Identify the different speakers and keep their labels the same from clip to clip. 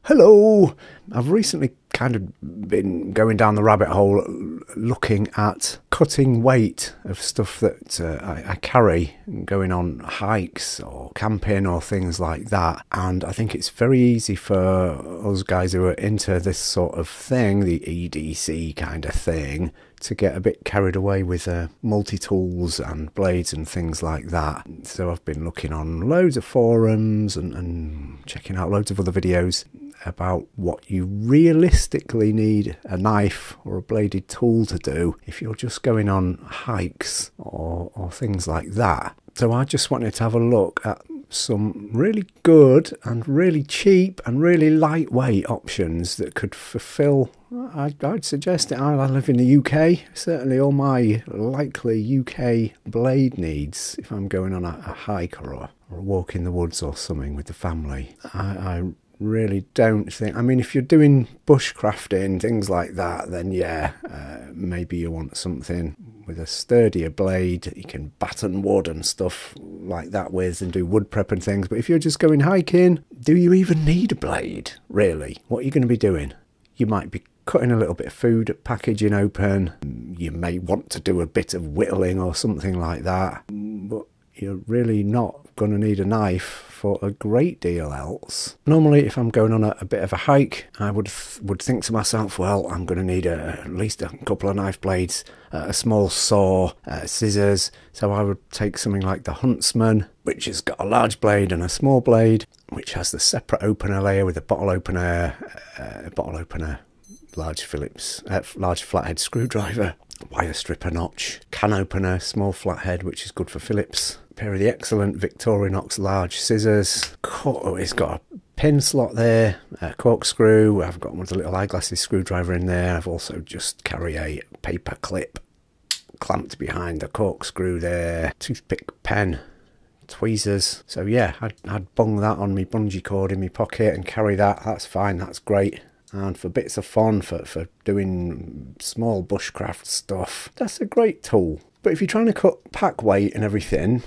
Speaker 1: Hello! I've recently kind of been going down the rabbit hole looking at cutting weight of stuff that I carry going on hikes or camping or things like that. And I think it's very easy for us guys who are into this sort of thing, the EDC kind of thing, to get a bit carried away with multi-tools and blades and things like that. So I've been looking on loads of forums and checking out loads of other videos about what you realistically need a knife or a bladed tool to do if you're just going on hikes or things like that. So I just wanted to have a look at some really good and really cheap and really lightweight options that could fulfill, I'd suggest it. I live in the UK, certainly all my likely UK blade needs if I'm going on a hike or a walk in the woods or something with the family. I really don't think, I mean, if you're doing bushcrafting, things like that, then yeah, maybe you want something with a sturdier blade that you can batten wood and stuff like that with and do wood prep and things. But if you're just going hiking, do you even need a blade, really? What are you going to be doing? You might be cutting a little bit of food, packaging open. You may want to do a bit of whittling or something like that, but you're really not going to need a knife for a great deal else. Normally, if I'm going on a bit of a hike, I would think to myself, well, I'm going to need at least a couple of knife blades, a small saw, scissors. So I would take something like the Huntsman, which has got a large blade and a small blade, which has the separate opener layer with a bottle opener, large Phillips, large flathead screwdriver, wire stripper notch, can opener, small flathead, which is good for Phillips, a pair of the excellent Victorinox large scissors. It's got a pin slot there, a corkscrew. I've got one of the little eyeglasses screwdriver in there. I've also just carry a paper clip clamped behind the corkscrew there, toothpick pen, tweezers. So yeah, I'd bung that on my bungee cord in my pocket and carry that. That's fine, that's great. And for bits of fun, for doing small bushcraft stuff, that's a great tool. But if you're trying to cut pack weight and everything,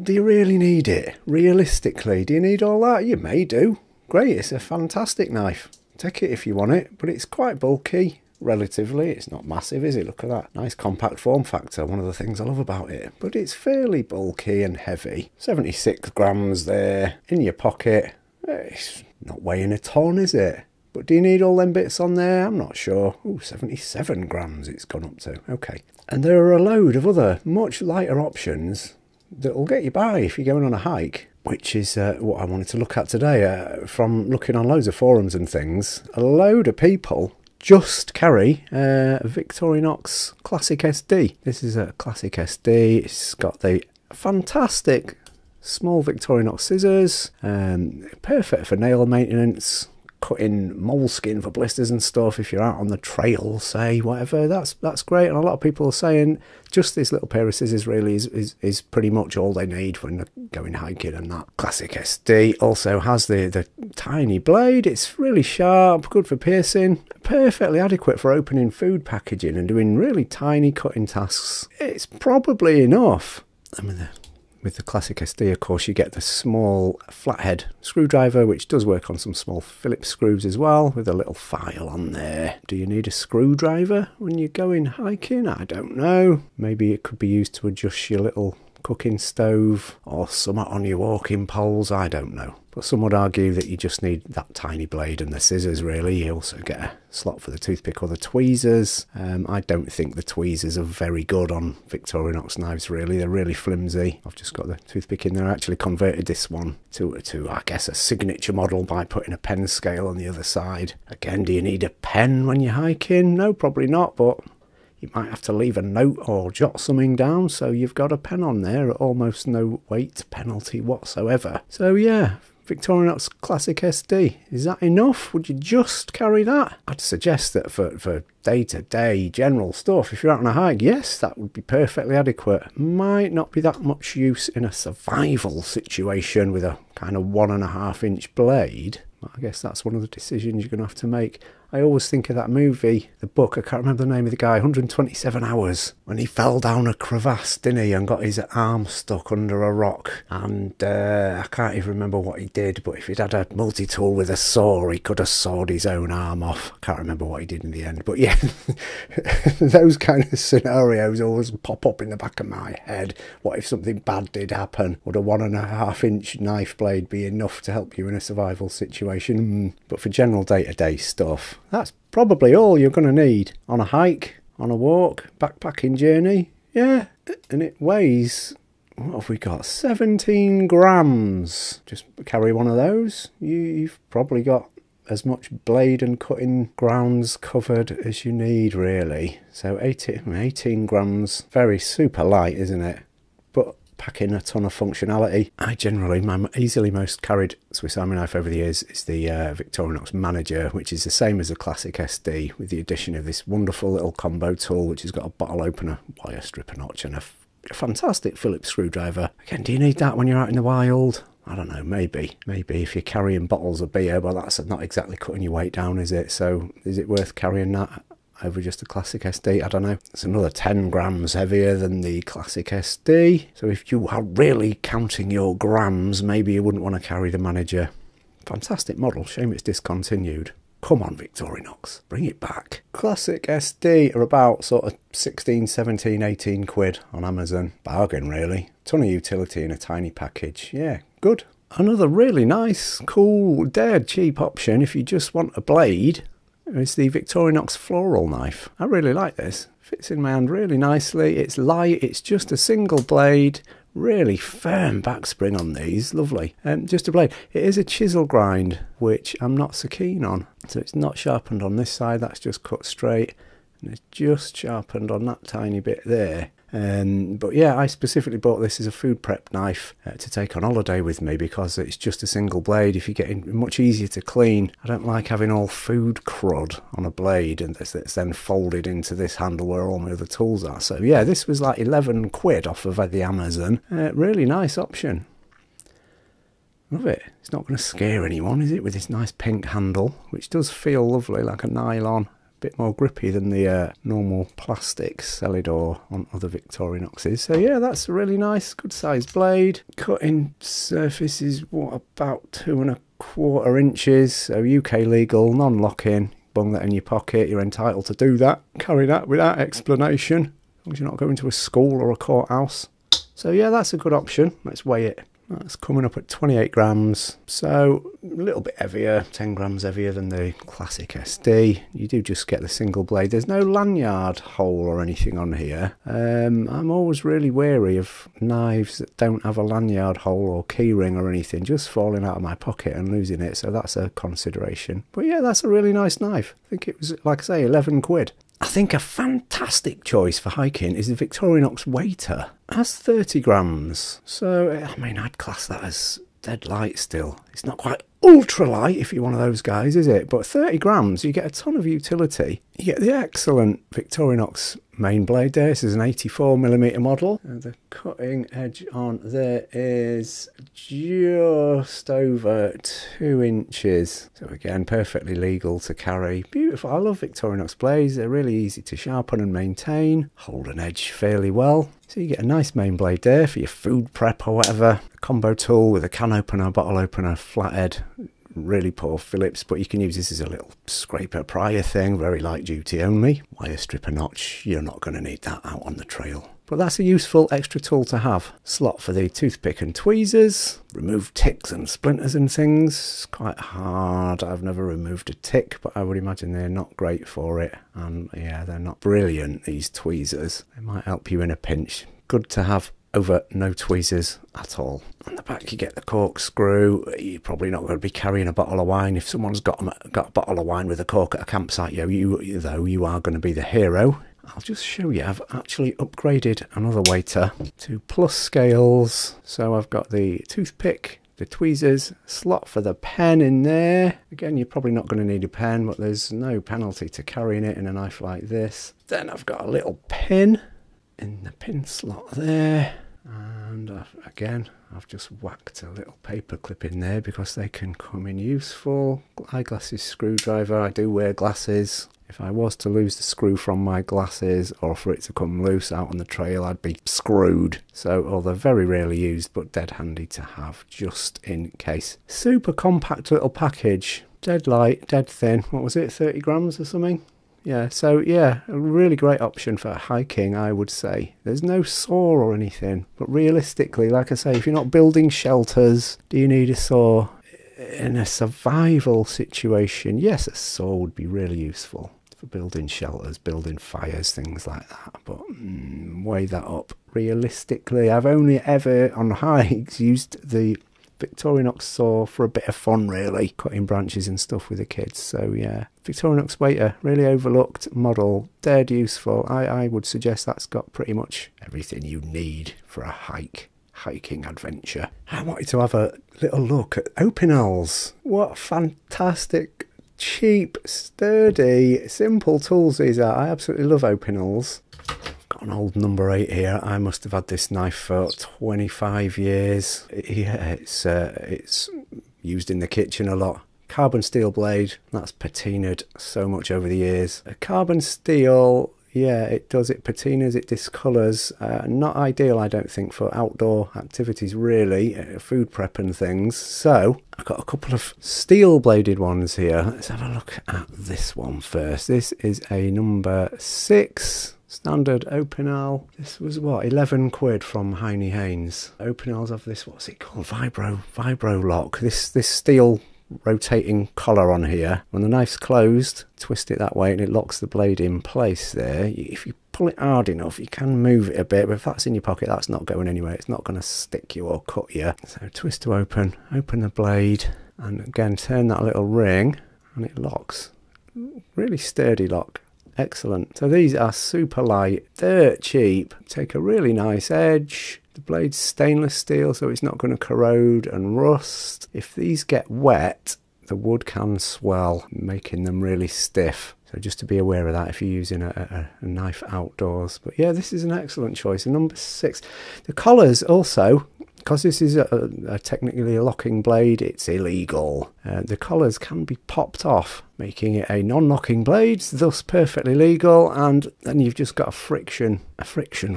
Speaker 1: do you really need it? Realistically, do you need all that? You may do. Great, it's a fantastic knife. Take it if you want it, but it's quite bulky, relatively. It's not massive, is it? Look at that. Nice compact form factor, one of the things I love about it. But it's fairly bulky and heavy. 76 grams there, in your pocket. It's not weighing a ton, is it? But do you need all them bits on there? I'm not sure. Ooh, 77 grams it's gone up to. Okay. And there are a load of other much lighter options that will get you by if you're going on a hike, which is what I wanted to look at today. From looking on loads of forums and things, a load of people just carry a Victorinox Classic SD. This is a Classic SD. It's got the fantastic small Victorinox scissors, perfect for nail maintenance, cutting moleskin for blisters and stuff if you're out on the trail, say, whatever. That's great. And a lot of people are saying just this little pair of scissors really is pretty much all they need when they're going hiking. And that Classic SD also has the tiny blade. It's really sharp, good for piercing, perfectly adequate for opening food packaging and doing really tiny cutting tasks. It's probably enough. I mean, with the Classic SD, of course, you get the small flathead screwdriver, which does work on some small Phillips screws as well, with a little file on there. Do you need a screwdriver when you're going hiking? I don't know. Maybe it could be used to adjust your little cooking stove or somewhat on your walking poles. I don't know. But some would argue that you just need that tiny blade and the scissors, really. You also get a slot for the toothpick or the tweezers. I don't think the tweezers are very good on Victorinox knives, really. They're really flimsy. I've just got the toothpick in there. I actually converted this one to I guess, a signature model by putting a pen scale on the other side. Again, do you need a pen when you're hiking? No, probably not, but you might have to leave a note or jot something down, so you've got a pen on there at almost no weight penalty whatsoever. So yeah, Victorinox Classic SD. Is that enough? Would you just carry that? I'd suggest that for day-to-day general stuff, if you're out on a hike, yes, that would be perfectly adequate. Might not be that much use in a survival situation with a kind of 1.5-inch blade. I guess that's one of the decisions you're going to have to make. I always think of that movie, the book, I can't remember the name of the guy, 127 Hours, when he fell down a crevasse, didn't he, and got his arm stuck under a rock. And I can't even remember what he did, but if he'd had a multi-tool with a saw, he could have sawed his own arm off. I can't remember what he did in the end, but yeah, those kind of scenarios always pop up in the back of my head. What if something bad did happen? Would a 1.5 inch knife blade be enough to help you in a survival situation? But for general day-to-day stuff, that's probably all you're going to need on a hike, on a walk, backpacking journey. Yeah, and it weighs, what have we got, 17 grams. Just carry one of those. You've probably got as much blade and cutting grounds covered as you need, really. So 18 grams, very super light, isn't it? But packing a ton of functionality. I generally, my easily most carried Swiss Army knife over the years is the Victorinox Manager, which is the same as the Classic SD, with the addition of this wonderful little combo tool, which has got a bottle opener, wire stripper notch, and a fantastic Phillips screwdriver. Again, do you need that when you're out in the wild? I don't know, maybe if you're carrying bottles of beer, but that's not exactly cutting your weight down, is it? So is it worth carrying that over just a Classic SD? I don't know. It's another 10 grams heavier than the Classic SD. So if you are really counting your grams, maybe you wouldn't want to carry the Manager. Fantastic model. Shame it's discontinued. Come on, Victorinox, bring it back. Classic SD are about sort of 16, 17, 18 quid on Amazon. Bargain, really. Ton of utility in a tiny package. Yeah, good. Another really nice, cool, dead cheap option if you just want a blade is the Victorinox Floral knife. I really like this. Fits in my hand really nicely. It's light, it's just a single blade. Really firm backspring on these, lovely. Just a blade. It is a chisel grind, which I'm not so keen on. So it's not sharpened on this side, that's just cut straight. And it's just sharpened on that tiny bit there. But yeah, I specifically bought this as a food prep knife to take on holiday with me because it's just a single blade. If you get in, much easier to clean. I don't like having all food crud on a blade and it's then folded into this handle where all my other tools are. So yeah, this was like 11 quid off of the Amazon. Really nice option. Love it. It's not going to scare anyone, is it, with this nice pink handle, which does feel lovely, like a nylon. Bit more grippy than the normal plastic Celidor on other Victorinoxes. So yeah, that's a really nice, good sized blade. Cutting surface is what, about 2.25 inches. So UK legal, non-lock-in. Bung that in your pocket, you're entitled to do that. Carry that without explanation, as long as you're not going to a school or a courthouse. So yeah, that's a good option. Let's weigh it. That's coming up at 28 grams, so a little bit heavier, 10 grams heavier than the Classic SD. You do just get the single blade. There's no lanyard hole or anything on here. I'm always really wary of knives that don't have a lanyard hole or keyring or anything, just falling out of my pocket and losing it, so that's a consideration. But yeah, that's a really nice knife. I think it was, like I say, 11 quid. I think a fantastic choice for hiking is the Victorinox Waiter. It has 30 grams, so I mean I'd class that as dead light still. It's not quite ultralight if you're one of those guys, is it? But 30 grams, you get a ton of utility. You get the excellent Victorinox main blade there. This is an 84mm model. And the cutting edge on there is just over 2 inches. So again, perfectly legal to carry. Beautiful. I love Victorinox blades. They're really easy to sharpen and maintain. Hold an edge fairly well. So you get a nice main blade there for your food prep or whatever. A combo tool with a can opener, bottle opener, flathead. Really poor Phillips, but you can use this as a little scraper prior thing, very light duty only. Wire stripper notch, you're not going to need that out on the trail. But that's a useful extra tool to have. Slot for the toothpick and tweezers. Remove ticks and splinters and things. It's quite hard. I've never removed a tick, but I would imagine they're not great for it. And yeah, they're not brilliant, these tweezers. They might help you in a pinch. Good to have over no tweezers at all. On the back you get the corkscrew. You're probably not going to be carrying a bottle of wine. If someone's got a bottle of wine with a cork at a campsite, you are going to be the hero. I'll just show you, I've actually upgraded another Waiter to plus scales. So I've got the toothpick, the tweezers, slot for the pen in there. Again, you're probably not going to need a pen, but there's no penalty to carrying it in a knife like this. Then I've got a little pin in the pin slot there. And again, I've just whacked a little paper clip in there because they can come in useful. Eyeglasses screwdriver, I do wear glasses. If I was to lose the screw from my glasses or for it to come loose out on the trail, I'd be screwed. So, they're very rarely used, but dead handy to have just in case. Super compact little package. Dead light, dead thin. What was it, 30 grams or something? Yeah, so yeah, a really great option for hiking, I would say. There's no saw or anything, but realistically, like I say, if you're not building shelters, do you need a saw? In a survival situation, yes, a saw would be really useful for building shelters, building fires, things like that. But weigh that up. Realistically, I've only ever on hikes used the Victorinox saw for a bit of fun, really, cutting branches and stuff with the kids. So yeah, Victorinox Waiter, really overlooked model, dead useful. I would suggest that's got pretty much everything you need for a hiking adventure. I wanted to have a little look at Opinels. What fantastic, cheap, sturdy, simple tools these are. I absolutely love Opinels. Got an old number 8 here. I must have had this knife for 25 years. Yeah, it's used in the kitchen a lot. Carbon steel blade, that's patinaed so much over the years. A carbon steel, yeah, it does, it patinas, it discolours. Not ideal, I don't think, for outdoor activities, really, food prep and things. So I've got a couple of steel bladed ones here. Let's have a look at this one first. This is a number 6. Standard Opinel. This was what, 11 quid from Heine Haynes. Opinels have this, what's it called? Vibro lock. This steel rotating collar on here. When the knife's closed, twist it that way and it locks the blade in place there. If you pull it hard enough, you can move it a bit, but if that's in your pocket, that's not going anywhere. It's not going to stick you or cut you. So twist to open the blade, and again turn that little ring and it locks. Really sturdy lock. Excellent. So these are super light, dirt cheap, take a really nice edge. The blade's stainless steel, so it's not going to corrode and rust. If these get wet, the wood can swell, making them really stiff. So just to be aware of that if you're using a knife outdoors. But yeah, this is an excellent choice. And number 6. The collars also, because this is technically a locking blade, it's illegal. The collars can be popped off, making it a non-locking blade, thus perfectly legal. And then you've just got a friction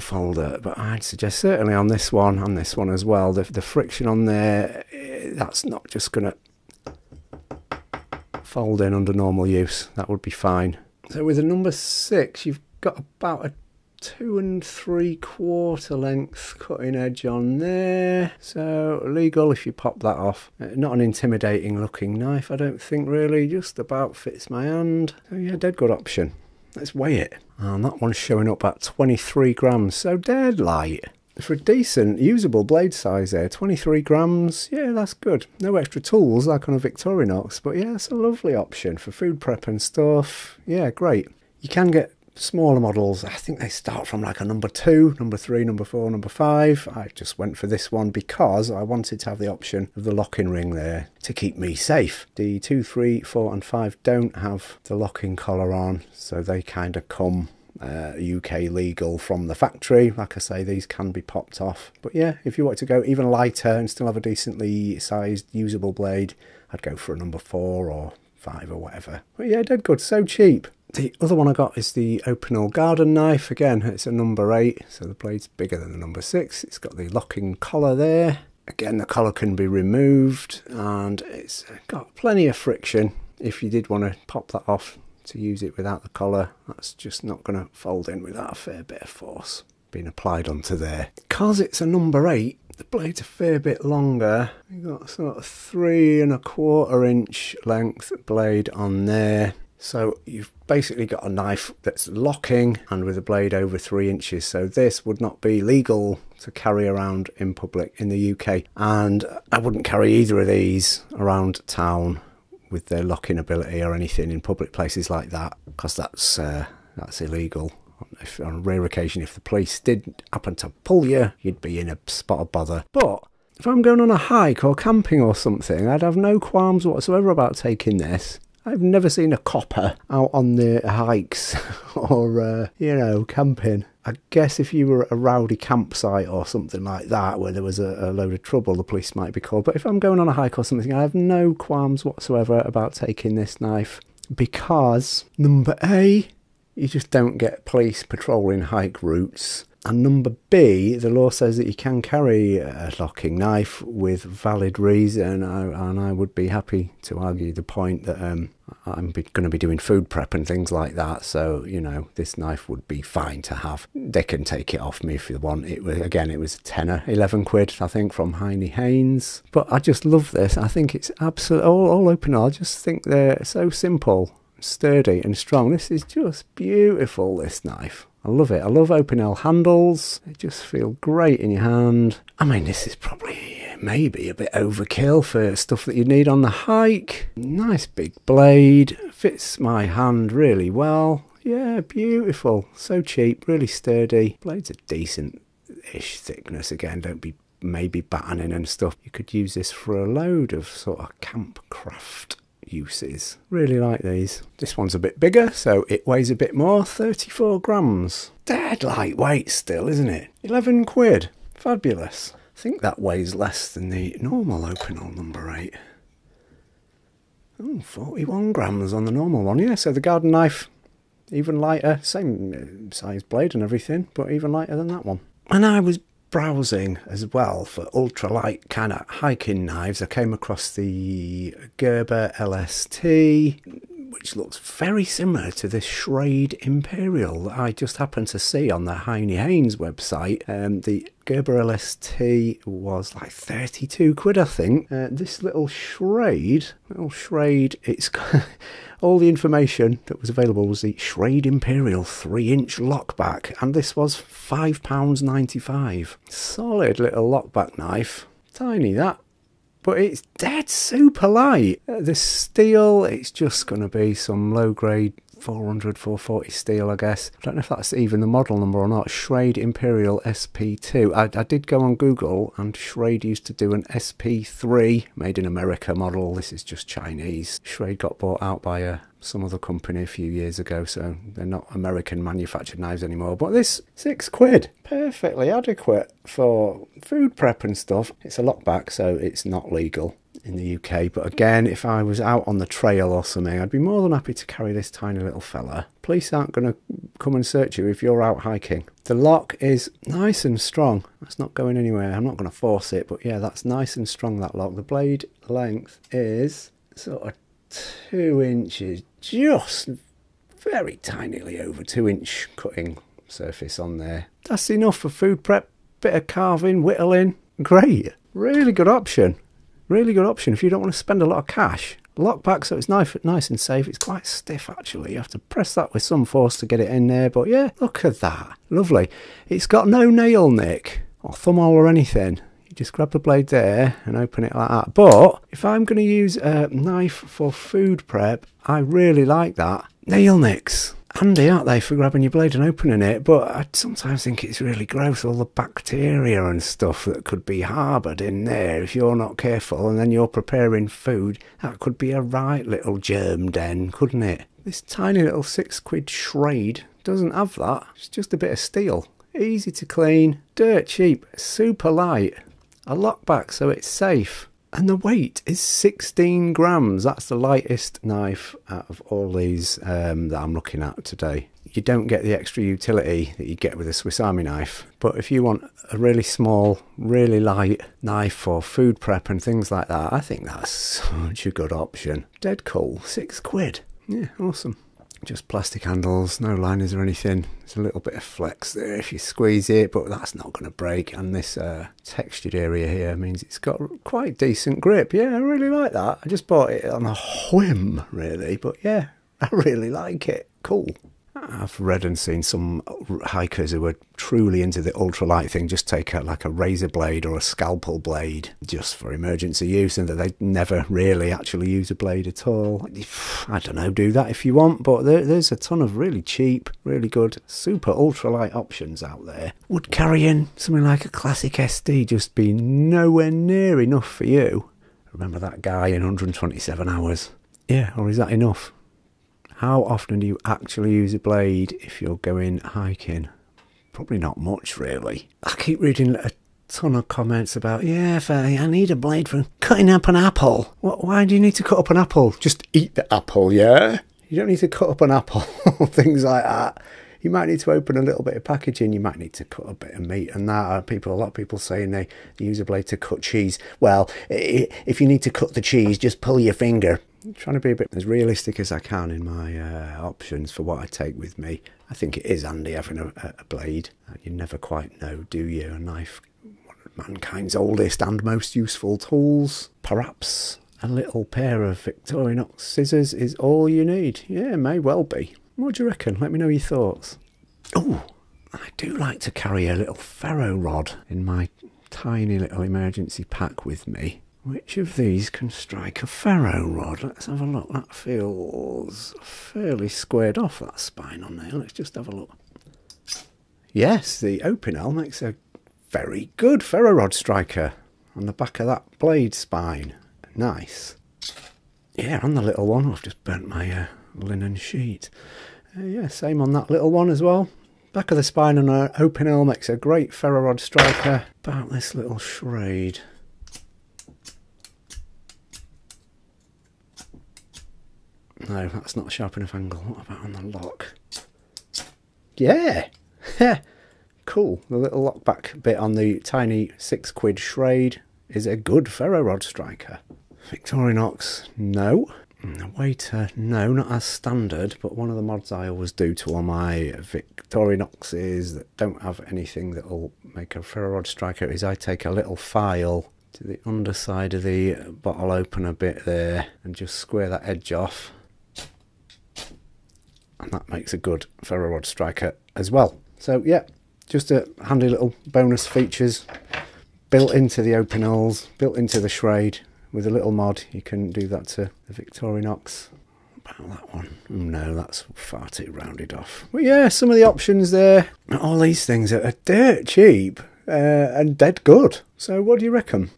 Speaker 1: folder. But I'd suggest certainly on this one, and this one as well, the friction on there, that's not just going to fold in under normal use. That would be fine. So with the number 6, you've got about a 2 3/4 length cutting edge on there, so legal if you pop that off. Not an intimidating looking knife, I don't think, really, just about fits my hand. So yeah, dead good option. Let's weigh it. And that one's showing up at 23 grams, so dead light. For a decent usable blade size there, 23 grams, yeah, that's good. No extra tools like on a Victorinox, but yeah, it's a lovely option for food prep and stuff. Yeah, great. You can get smaller models. I think they start from like a number 2, number 3, number 4, number 5. I just went for this one because I wanted to have the option of the locking ring there to keep me safe. The 2, 3, 4 and 5 don't have the locking collar on, so they kind of come UK legal from the factory. Like I say, these can be popped off. But yeah, if you want to go even lighter and still have a decently sized usable blade, I'd go for a number 4 or 5 or whatever. But yeah, dead good, so cheap. The other one I got is the Opinel Garden Knife. Again, it's a number 8, so the blade's bigger than the number 6. It's got the locking collar there. Again, the collar can be removed, and it's got plenty of friction. If you did want to pop that off to use it without the collar, that's just not going to fold in without a fair bit of force being applied onto there. Because it's a number 8, the blade's a fair bit longer. You've got sort of 3 1/4 inch length blade on there. So you've basically got a knife that's locking and with a blade over 3 inches. So this would not be legal to carry around in public in the UK. And I wouldn't carry either of these around town with their locking ability or anything in public places like that, because that's illegal. On a rare occasion, if the police did happen to pull you, you'd be in a spot of bother. But if I'm going on a hike or camping or something, I'd have no qualms whatsoever about taking this. I've never seen a copper out on the hikes or, you know, camping. I guess if you were at a rowdy campsite or something like that where there was a load of trouble, the police might be called. But if I'm going on a hike or something, I have no qualms whatsoever about taking this knife because, number A, you just don't get police patrolling hike routes. And number B, the law says that you can carry a locking knife with valid reason, and I would be happy to argue the point that I'm going to be doing food prep and things like that, so, you know, this knife would be fine to have. They can take it off me if they want. It was a tenner, 11 quid, I think, from Heine Haynes. But I just love this. I think it's absolutely, all Opinel, I just think they're so simple, sturdy and strong. This is just beautiful, this knife. I love it. I love Opinel handles. They just feel great in your hand. I mean, this is probably maybe a bit overkill for stuff that you need on the hike. Nice big blade. Fits my hand really well. Yeah, beautiful. So cheap, really sturdy. Blade's a decent-ish thickness again. Don't be maybe battening and stuff. You could use this for a load of sort of camp craft uses. Really like these. This one's a bit bigger, so it weighs a bit more. 34 grams. Dead lightweight still, isn't it? 11 quid. Fabulous. I think that weighs less than the normal Opinel number 8. Oh, 41 grams on the normal one. Yeah, so the garden knife, even lighter. Same size blade and everything, but even lighter than that one. And I was browsing as well for ultralight kind of hiking knives. I came across the Gerber LST, which looks very similar to this Schrade Imperial that I just happened to see on the Heine Haynes website. The Gerber LST was like 32 quid, I think. This little Schrade, it's got all the information that was available was the Schrade Imperial 3-inch lockback, and this was £5.95. Solid little lockback knife. Tiny that, but it's dead super light. The steel, it's just going to be some low-grade 400, 440 steel, I guess. I don't know if that's even the model number or not. Schrade Imperial SP2. I did go on Google, and Schrade used to do an SP3 made in America model. This is just Chinese. Schrade got bought out by some other company a few years ago, so they're not American manufactured knives anymore. But this, 6 quid. Perfectly adequate for food prep and stuff. It's a lockback, so it's not legal in the UK, but again, if I was out on the trail or something, I'd be more than happy to carry this tiny little fella. Police aren't going to come and search you if you're out hiking. The lock is nice and strong. That's not going anywhere. I'm not going to force it, but yeah, that's nice and strong, that lock. The blade length is sort of 2 inches, just very tinily over 2-inch cutting surface on there. That's enough for food prep, bit of carving, whittling. Great. Really good option. Really good option if you don't want to spend a lot of cash. Lockback, so it's nice and safe. It's quite stiff, actually. You have to press that with some force to get it in there. But yeah, look at that. Lovely. It's got no nail nick or thumbhole or anything. You just grab the blade there and open it like that. But if I'm going to use a knife for food prep, I really like that. Nail nicks. Handy, aren't they, for grabbing your blade and opening it? But I sometimes think it's really gross, all the bacteria and stuff that could be harboured in there if you're not careful, and then you're preparing food. That could be a right little germ den, couldn't it? This tiny little 6 quid Schrade doesn't have that. It's just a bit of steel. Easy to clean, dirt cheap, super light. A lockback, so it's safe. And the weight is 16 grams. That's the lightest knife out of all these that I'm looking at today. You don't get the extra utility that you get with a Swiss Army knife. But if you want a really small, really light knife for food prep and things like that, I think that's such a good option. Dead cool. 6 quid. Yeah, awesome. Just plastic handles, no liners or anything. There's a little bit of flex there if you squeeze it, but that's not going to break. And this textured area here means it's got quite decent grip. Yeah, I really like that. I just bought it on a whim, really. But yeah, I really like it. Cool. I've read and seen some hikers who are truly into the ultralight thing just take like a razor blade or a scalpel blade just for emergency use, and that they never really actually use a blade at all. I don't know, do that if you want, but there's a ton of really cheap, really good, super ultralight options out there. Would carrying something like a Classic SD just be nowhere near enough for you? Remember that guy in 127 hours? Yeah, or is that enough? How often do you actually use a blade if you're going hiking? Probably not much, really. I keep reading a ton of comments about, yeah, Faye, I need a blade for cutting up an apple. Why do you need to cut up an apple? Just eat the apple, yeah? You don't need to cut up an apple, things like that. You might need to open a little bit of packaging. You might need to cut a bit of meat and that. A lot of people saying they use a blade to cut cheese. Well, if you need to cut the cheese, just pull your finger. I'm trying to be a bit as realistic as I can in my options for what I take with me. I think it is handy having a blade. You never quite know, do you? A knife, one of mankind's oldest and most useful tools. Perhaps a little pair of Victorinox scissors is all you need. Yeah, may well be. What do you reckon? Let me know your thoughts. Oh, I do like to carry a little ferro rod in my tiny little emergency pack with me. Which of these can strike a ferro rod? Let's have a look. That feels fairly squared off, that spine on there. Let's just have a look. Yes, the Opinel makes a very good ferro rod striker on the back of that blade spine. Nice. Yeah, on the little one, I've just burnt my linen sheet. Yeah, same on that little one as well. Back of the spine on an Opinel makes a great ferro rod striker. About this little Schrade. No, that's not a sharp enough angle. What about on the lock? Yeah! Cool. The little lockback bit on the tiny £6 Schrade is a good ferro rod striker. Victorinox, no. The Waiter, no, not as standard, but one of the mods I always do to all my Victorinoxes that don't have anything that will make a ferro rod striker is I take a little file to the underside of the bottle opener bit there and just square that edge off. And that makes a good ferro rod striker as well. So yeah, just a handy little bonus features built into the Opinels, built into the Schrade. With a little mod, you can do that to the Victorinox. About that one. No, that's far too rounded off. But yeah, some of the options there. All these things are dirt cheap and dead good. So what do you reckon?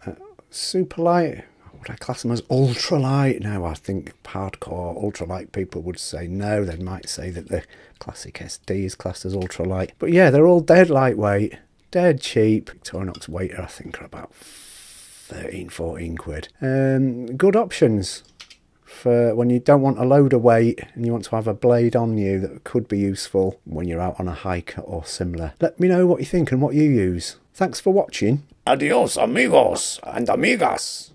Speaker 1: Super light. Would I class them as ultralight? No, I think hardcore ultralight people would say no. They might say that the Classic SD is classed as ultralight. But yeah, they're all dead lightweight, dead cheap. Victorinox Waiter, I think, are about 13-14 quid. Good options for when you don't want a load of weight and you want to have a blade on you that could be useful when you're out on a hike or similar. Let me know what you think and what you use. Thanks for watching. Adios amigos and amigas.